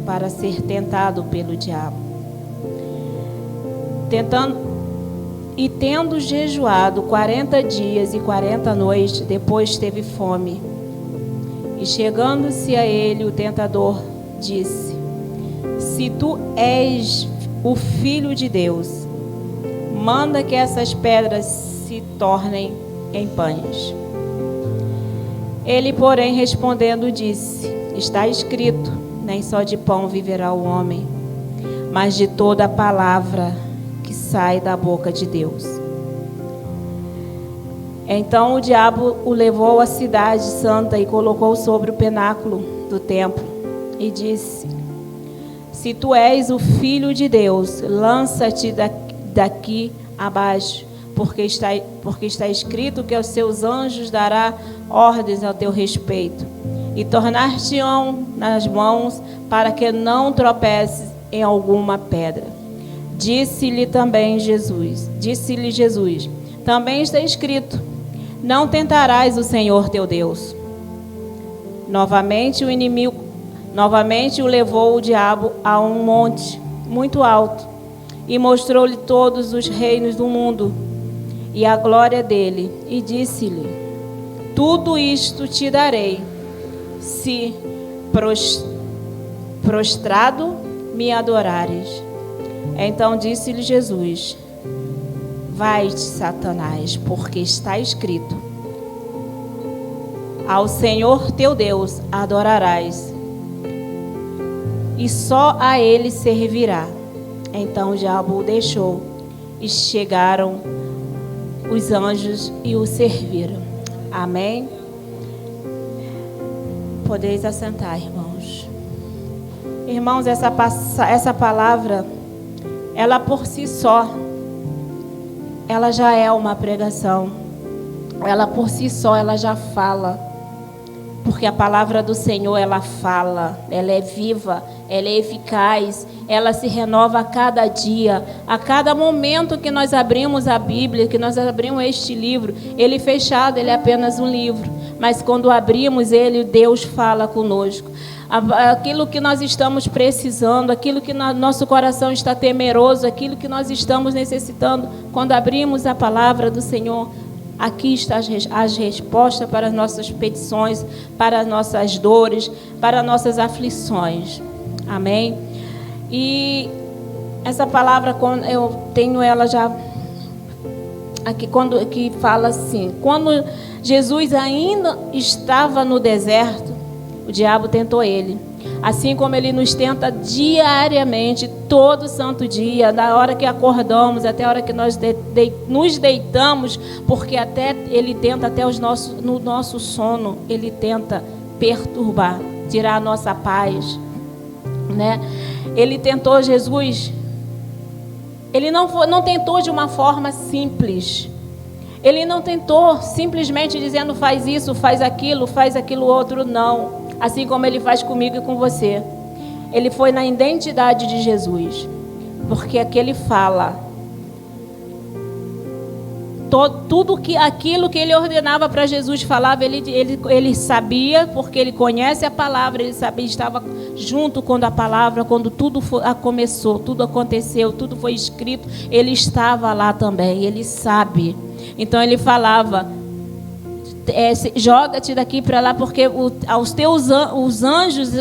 para ser tentado pelo diabo. Tendo jejuado 40 dias e 40 noites, depois teve fome. E chegando-se a ele, o tentador disse: se tu és o Filho de Deus, manda que essas pedras se tornem em pães. Ele, porém, respondendo, disse: está escrito, nem só de pão viverá o homem, mas de toda a palavra que sai da boca de Deus. Então o diabo o levou à cidade santa e colocou sobre o pináculo do templo e disse: se tu és o Filho de Deus, lança-te daqui abaixo, porque está escrito que aos seus anjos dará ordens ao teu respeito, e tornar-te-ão nas mãos, para que não tropeces em alguma pedra. Disse-lhe Jesus, também está escrito: não tentarás o Senhor teu Deus. Novamente o levou o diabo a um monte muito alto, e mostrou-lhe todos os reinos do mundo e a glória dele, e disse-lhe: tudo isto te darei, se prostrado me adorares. Então disse-lhe Jesus: vai-te, Satanás, porque está escrito: ao Senhor teu Deus adorarás, e só a ele servirá. Então o diabo o deixou, e chegaram os anjos e o serviram. Amém? Podeis assentar, irmãos. Irmãos, essa palavra, ela por si só, ela já é uma pregação. Ela por si só, ela já fala. Porque a palavra do Senhor, ela fala, ela é viva, ela é eficaz, ela se renova a cada dia, a cada momento que nós abrimos a Bíblia, que nós abrimos este livro. Ele fechado, ele é apenas um livro, mas quando abrimos ele, Deus fala conosco. Aquilo que nós estamos precisando, aquilo que nosso coração está temeroso, aquilo que nós estamos necessitando, quando abrimos a palavra do Senhor, aqui estão as respostas para as nossas petições, para as nossas dores, para as nossas aflições. Amém? E essa palavra, eu tenho ela já aqui, que fala assim: quando Jesus ainda estava no deserto, o diabo tentou ele. Assim como ele nos tenta diariamente, todo santo dia, da hora que acordamos até a hora que nós nos deitamos, porque até ele tenta no nosso sono, ele tenta perturbar, tirar a nossa paz, né? Ele tentou Jesus. Ele não tentou de uma forma simples. Ele não tentou simplesmente dizendo: faz isso, faz aquilo outro, não. Assim como ele faz comigo e com você. Ele foi na identidade de Jesus, porque aqui ele fala aquilo que ele ordenava para Jesus falava, ele sabia, porque ele conhece a palavra, ele sabia, estava junto quando a palavra, quando tudo começou, tudo aconteceu, tudo foi escrito, ele estava lá também, ele sabe. Então ele falava: joga-te daqui para lá, porque os anjos,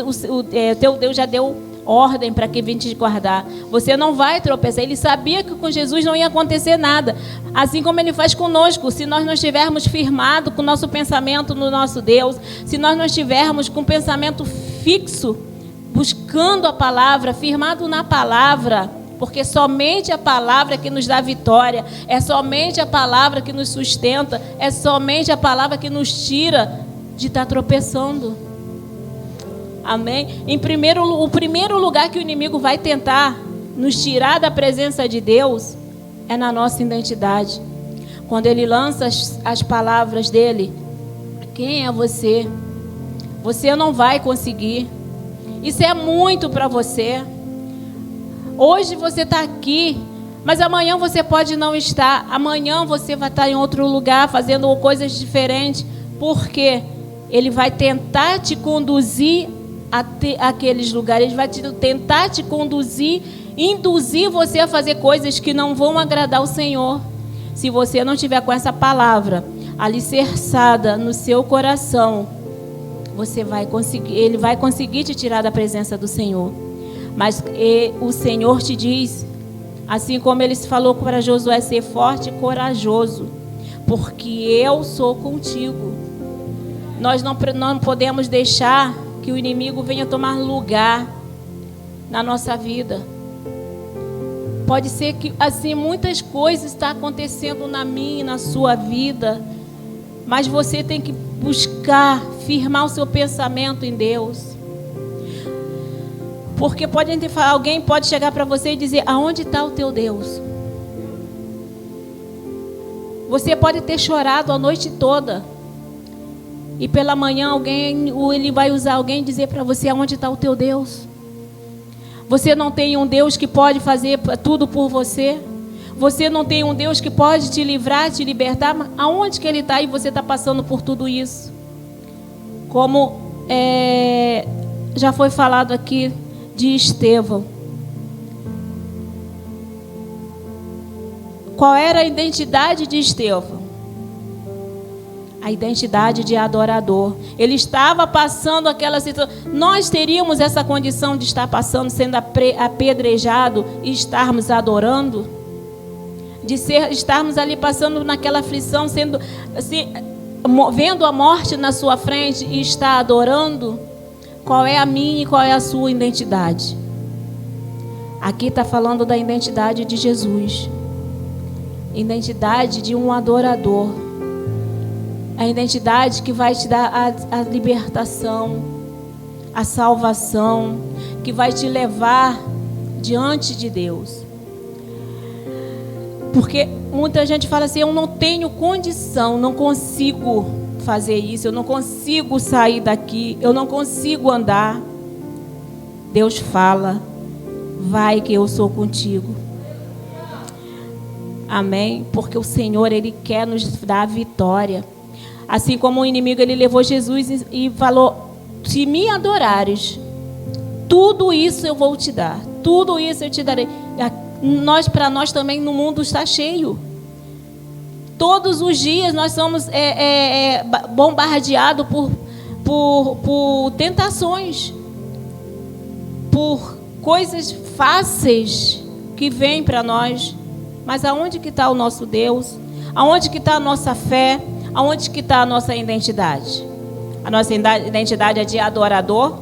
teu Deus já deu ordem para que vim te guardar. Você não vai tropeçar. Ele sabia que com Jesus não ia acontecer nada. Assim como ele faz conosco. Se nós não estivermos firmados com o nosso pensamento no nosso Deus, se nós não estivermos com o pensamento fixo, buscando a palavra, firmado na palavra, porque somente a palavra que nos dá vitória, é somente a palavra que nos sustenta, é somente a palavra que nos tira de estar tropeçando. Amém? O primeiro lugar que o inimigo vai tentar nos tirar da presença de Deus é na nossa identidade. Quando ele lança as palavras dele: quem é você? Você não vai conseguir. Isso é muito para você. Hoje você está aqui, mas amanhã você pode não estar. Amanhã você vai estar em outro lugar fazendo coisas diferentes. Por quê? Ele vai tentar te conduzir àqueles lugares. Ele vai tentar te conduzir, induzir você a fazer coisas que não vão agradar o Senhor. Se você não tiver com essa palavra alicerçada no seu coração, ele vai conseguir te tirar da presença do Senhor. Mas o Senhor te diz, assim como ele falou para Josué, ser forte e corajoso, porque eu sou contigo. Nós não podemos deixar que o inimigo venha tomar lugar na nossa vida. Pode ser que assim muitas coisas estão acontecendo na minha e na sua vida, mas você tem que buscar firmar o seu pensamento em Deus. Porque alguém pode chegar para você e dizer: aonde está o teu Deus? Você pode ter chorado a noite toda, e pela manhã ele vai usar alguém e dizer para você: aonde está o teu Deus? Você não tem um Deus que pode fazer tudo por você? Você não tem um Deus que pode te livrar, te libertar? Mas aonde que Ele está e você está passando por tudo isso? Como já foi falado aqui de Estevão. Qual era a identidade de Estevão? A identidade de adorador. Ele estava passando aquela situação. Nós teríamos essa condição de estar passando, sendo apedrejado e estarmos adorando? Estarmos ali passando naquela aflição, sendo assim, vendo a morte na sua frente e estar adorando? Qual é a minha e qual é a sua identidade? Aqui está falando da identidade de Jesus. Identidade de um adorador. A identidade que vai te dar a libertação, a salvação, que vai te levar diante de Deus. Porque muita gente fala assim: eu não tenho condição, não consigo fazer isso, eu não consigo sair daqui, eu não consigo andar. Deus fala: vai que eu sou contigo. Amém? Porque o Senhor, Ele quer nos dar a vitória. Assim como o inimigo, ele levou Jesus e falou: se me adorares, tudo isso eu vou te dar, tudo isso eu te darei. Para nós também, no mundo está cheio. Todos os dias nós somos bombardeados por tentações, por coisas fáceis que vêm para nós. Mas aonde que está o nosso Deus? Aonde que está a nossa fé? Aonde que está a nossa identidade? A nossa identidade é de adorador.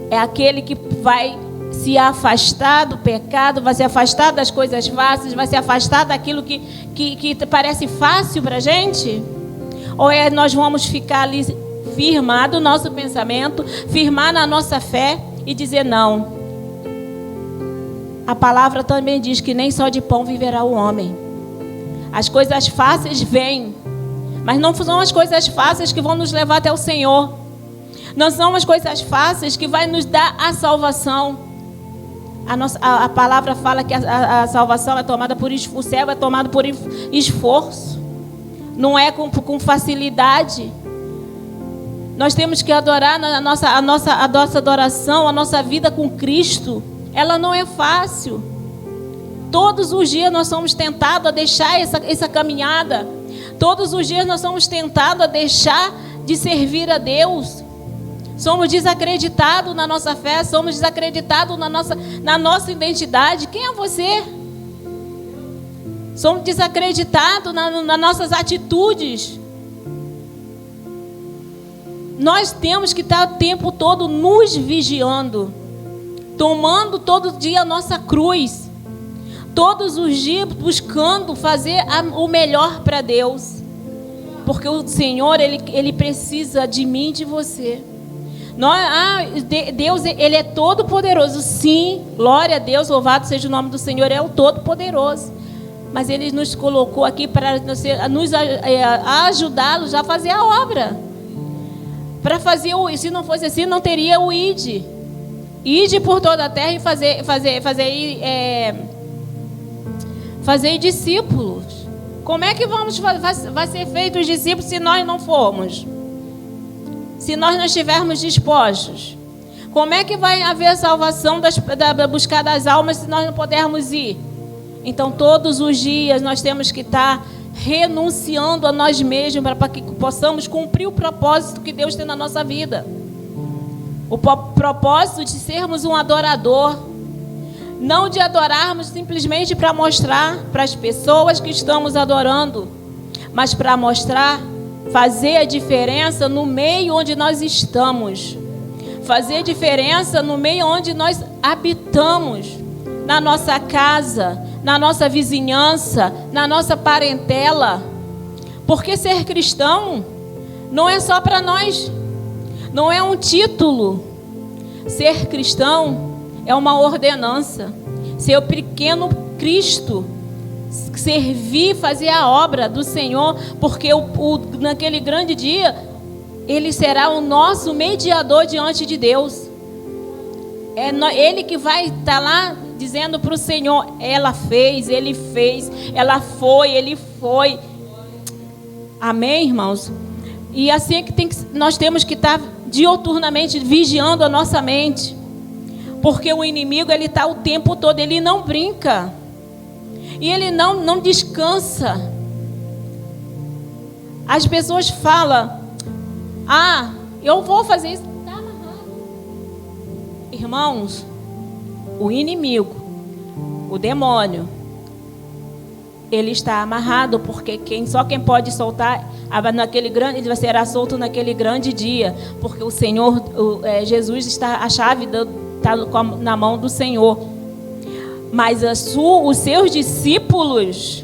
É aquele que vai se afastar do pecado, vai se afastar das coisas fáceis, vai se afastar daquilo que parece fácil para a gente? Ou nós vamos ficar ali firmar no nosso pensamento, firmar na nossa fé e dizer: não. A palavra também diz que nem só de pão viverá o homem. As coisas fáceis vêm, mas não são as coisas fáceis que vão nos levar até o Senhor. Não são as coisas fáceis que vai nos dar a salvação. A palavra fala que a salvação é tomada o céu é tomado por esforço. Não é com facilidade. Nós temos que adorar a nossa adoração, a nossa vida com Cristo. Ela não é fácil. Todos os dias nós somos tentados a deixar essa caminhada. Todos os dias nós somos tentados a deixar de servir a Deus. Somos desacreditados na nossa fé, somos desacreditados na nossa identidade. Quem é você? Somos desacreditados nas nossas atitudes. Nós temos que estar o tempo todo nos vigiando, tomando todo dia a nossa cruz, todos os dias buscando fazer o melhor para Deus, porque o Senhor, Ele precisa de mim e de você. Deus, Ele é todo poderoso, sim, glória a Deus, louvado seja o nome do Senhor, é o todo poderoso, mas Ele nos colocou aqui para nos ajudá-los a fazer a obra. Para fazer se não fosse assim, não teria o ide por toda a terra e fazer discípulos. Como é que vai ser feito os discípulos se nós não formos? Se nós não estivermos dispostos? Como é que vai haver salvação da buscar das almas se nós não pudermos ir? Então, todos os dias nós temos que estar renunciando a nós mesmos para que possamos cumprir o propósito que Deus tem na nossa vida. O propósito de sermos um adorador. Não de adorarmos simplesmente para mostrar para as pessoas que estamos adorando, mas para mostrar, fazer a diferença no meio onde nós estamos. Fazer diferença no meio onde nós habitamos, na nossa casa, na nossa vizinhança, na nossa parentela. Porque ser cristão não é só para nós, não é um título. Ser cristão é uma ordenança. Ser o pequeno Cristo, servir, fazer a obra do Senhor, porque naquele grande dia Ele será o nosso mediador diante de Deus. É Ele que vai estar lá dizendo para o Senhor: ela fez, Ele fez, ela foi, Ele foi. Amém, irmãos? E assim é que nós temos que estar diuturnamente vigiando a nossa mente. Porque o inimigo, ele está o tempo todo, ele não brinca. E ele não descansa. As pessoas falam: ah, eu vou fazer isso. Está amarrado. Irmãos, o inimigo, o demônio, ele está amarrado, porque só quem pode soltar naquele grande, ele será solto naquele grande dia, porque o Senhor, Jesus está, a chave está na mão do Senhor. Mas os seus discípulos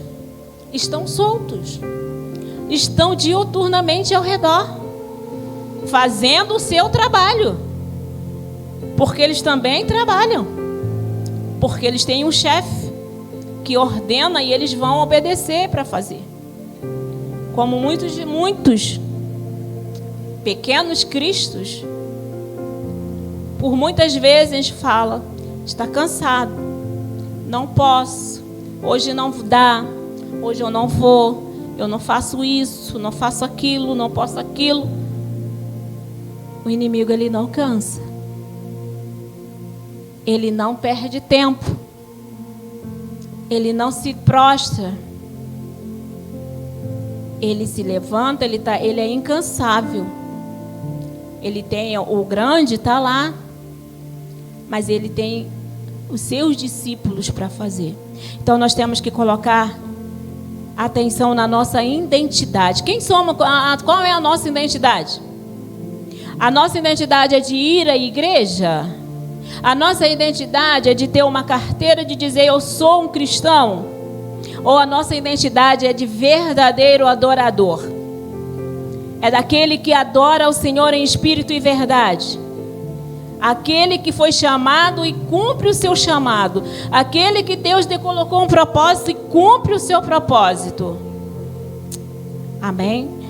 estão soltos, estão diuturnamente ao redor, fazendo o seu trabalho, porque eles também trabalham, porque eles têm um chefe que ordena e eles vão obedecer para fazer. Como muitos pequenos cristos, por muitas vezes fala: está cansado, não posso, hoje não dá, hoje eu não vou, eu não faço isso, não faço aquilo, não posso aquilo. O inimigo, ele não cansa, ele não perde tempo, ele não se prostra, ele se levanta, ele é incansável. Ele tem o grande, está lá, mas ele tem os seus discípulos para fazer. Então nós temos que colocar atenção na nossa identidade. Quem somos? Qual é a nossa identidade? A nossa identidade é de ir à igreja? A nossa identidade é de ter uma carteira de dizer eu sou um cristão? Ou a nossa identidade é de verdadeiro adorador? É daquele que adora o Senhor em espírito e verdade. Aquele que foi chamado e cumpre o seu chamado. Aquele que Deus lhe colocou um propósito e cumpre o seu propósito. Amém?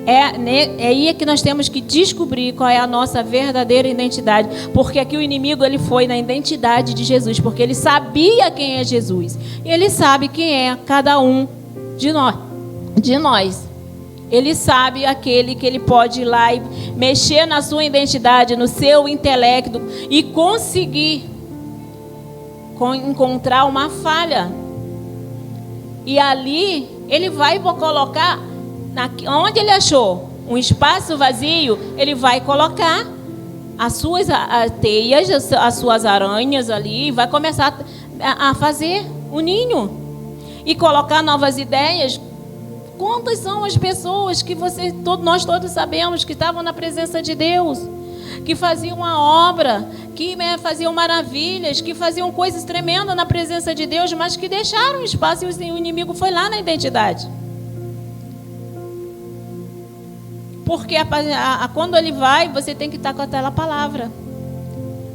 É aí que nós temos que descobrir qual é a nossa verdadeira identidade. Porque aqui o inimigo, ele foi na identidade de Jesus. Porque ele sabia quem é Jesus. E ele sabe quem é cada um de nós. Ele sabe aquele que ele pode ir lá e mexer na sua identidade, no seu intelecto e conseguir encontrar uma falha. E ali ele vai colocar, onde ele achou um espaço vazio, ele vai colocar as suas teias, as suas aranhas ali, e vai começar a fazer o ninho e colocar novas ideias. Quantas são as pessoas que nós todos sabemos que estavam na presença de Deus, que faziam uma obra, que faziam maravilhas, que faziam coisas tremendas na presença de Deus, mas que deixaram espaço e o inimigo foi lá na identidade. Porque quando ele vai, você tem que estar com aquela palavra.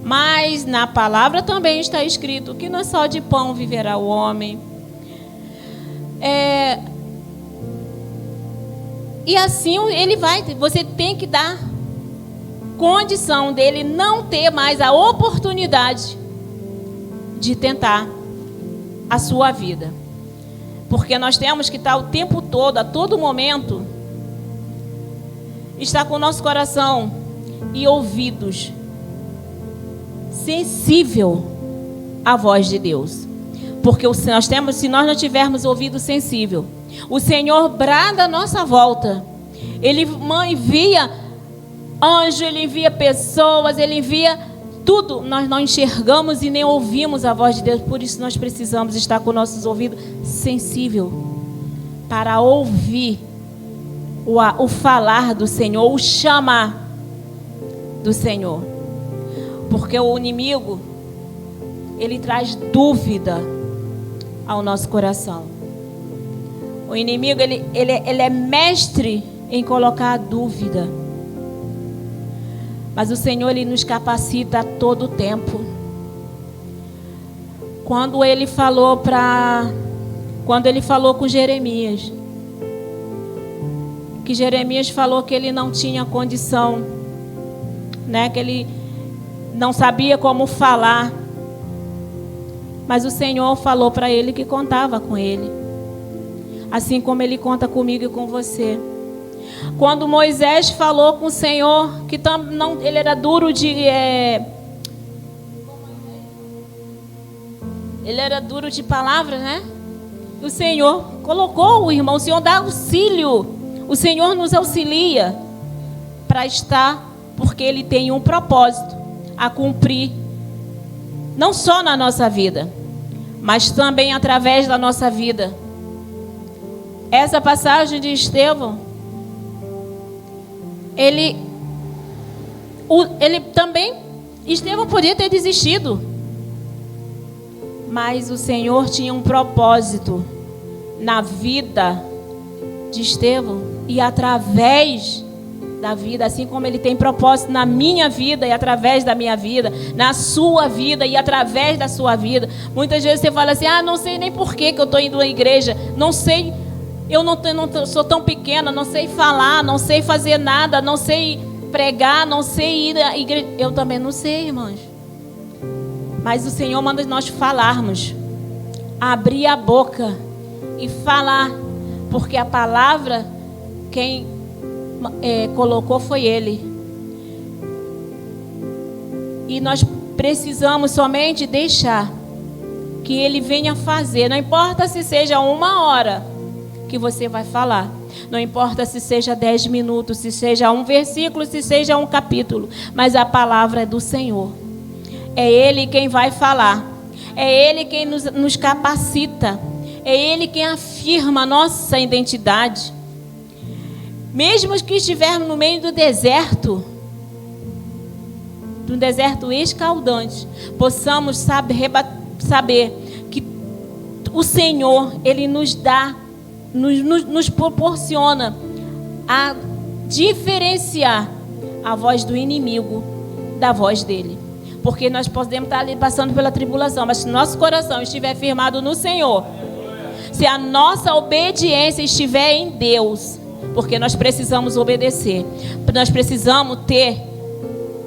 Mas na palavra também está escrito que não é só de pão viverá o homem. E assim ele vai, você tem que dar condição dele não ter mais a oportunidade de tentar a sua vida. Porque nós temos que estar o tempo todo, a todo momento, estar com o nosso coração e ouvidos sensível à voz de Deus. Porque se nós não tivermos ouvido sensível, o Senhor brada à nossa volta. Ele envia anjo, Ele envia pessoas, Ele envia tudo. Nós não enxergamos e nem ouvimos a voz de Deus. Por isso nós precisamos estar com nossos ouvidos sensíveis para ouvir o falar do Senhor, o chamar do Senhor. Porque o inimigo, ele traz dúvida ao nosso coração. O inimigo, ele é mestre em colocar a dúvida. Mas o Senhor, Ele nos capacita a todo tempo. Quando Ele falou com Jeremias, que Jeremias falou que ele não tinha condição, né? Que ele não sabia como falar. Mas o Senhor falou para ele que contava com ele. Assim como Ele conta comigo e com você. Quando Moisés falou com o Senhor, que ele era duro de... Ele era duro de palavras, né? O Senhor colocou o irmão. O Senhor dá auxílio. O Senhor nos auxilia para estar, porque Ele tem um propósito a cumprir. Não só na nossa vida, mas também através da nossa vida. Essa passagem de Estevão, ele também, Estevão podia ter desistido, mas o Senhor tinha um propósito na vida de Estevão e através da vida, assim como Ele tem propósito na minha vida e através da minha vida, na sua vida e através da sua vida. Muitas vezes você fala assim: não sei nem por que eu estou indo à igreja, não sei. Eu não sou tão pequena, não sei falar, não sei fazer nada, não sei pregar, não sei ir à igreja. Eu também não sei, irmãos. Mas o Senhor manda nós falarmos, abrir a boca e falar, porque a palavra, quem colocou foi Ele. E nós precisamos somente deixar que Ele venha fazer. Não importa se seja 1 hora que você vai falar. Não importa se seja 10 minutos, se seja um versículo, se seja um capítulo. Mas a palavra é do Senhor. É Ele quem vai falar. É Ele quem nos capacita. É Ele quem afirma a nossa identidade. Mesmo que estivermos no meio do deserto escaldante, possamos saber que o Senhor, Ele nos dá, nos proporciona a diferenciar a voz do inimigo da voz dele. Porque nós podemos estar ali passando pela tribulação, mas se nosso coração estiver firmado no Senhor, se a nossa obediência estiver em Deus, porque nós precisamos obedecer, nós precisamos ter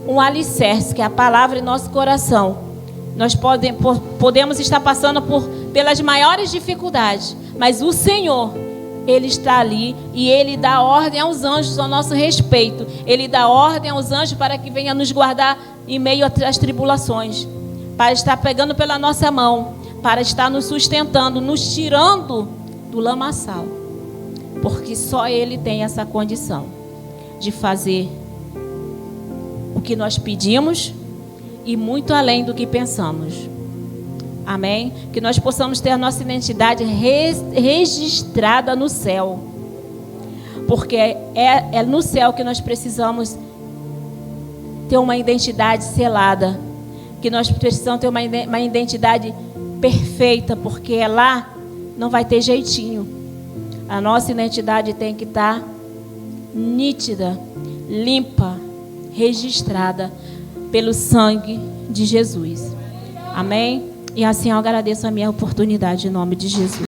um alicerce, que é a palavra em nosso coração. Nós podemos estar passando pelas maiores dificuldades, mas o Senhor, Ele está ali e Ele dá ordem aos anjos ao nosso respeito. Ele dá ordem aos anjos para que venha nos guardar em meio às tribulações, para estar pegando pela nossa mão, para estar nos sustentando, nos tirando do lamaçal, porque só Ele tem essa condição de fazer o que nós pedimos e muito além do que pensamos. Amém? Que nós possamos ter a nossa identidade registrada no céu. Porque é no céu que nós precisamos ter uma identidade selada. Que nós precisamos ter uma identidade perfeita. Porque lá não vai ter jeitinho. A nossa identidade tem que estar nítida, limpa, registrada pelo sangue de Jesus. Amém? E assim eu agradeço a minha oportunidade em nome de Jesus.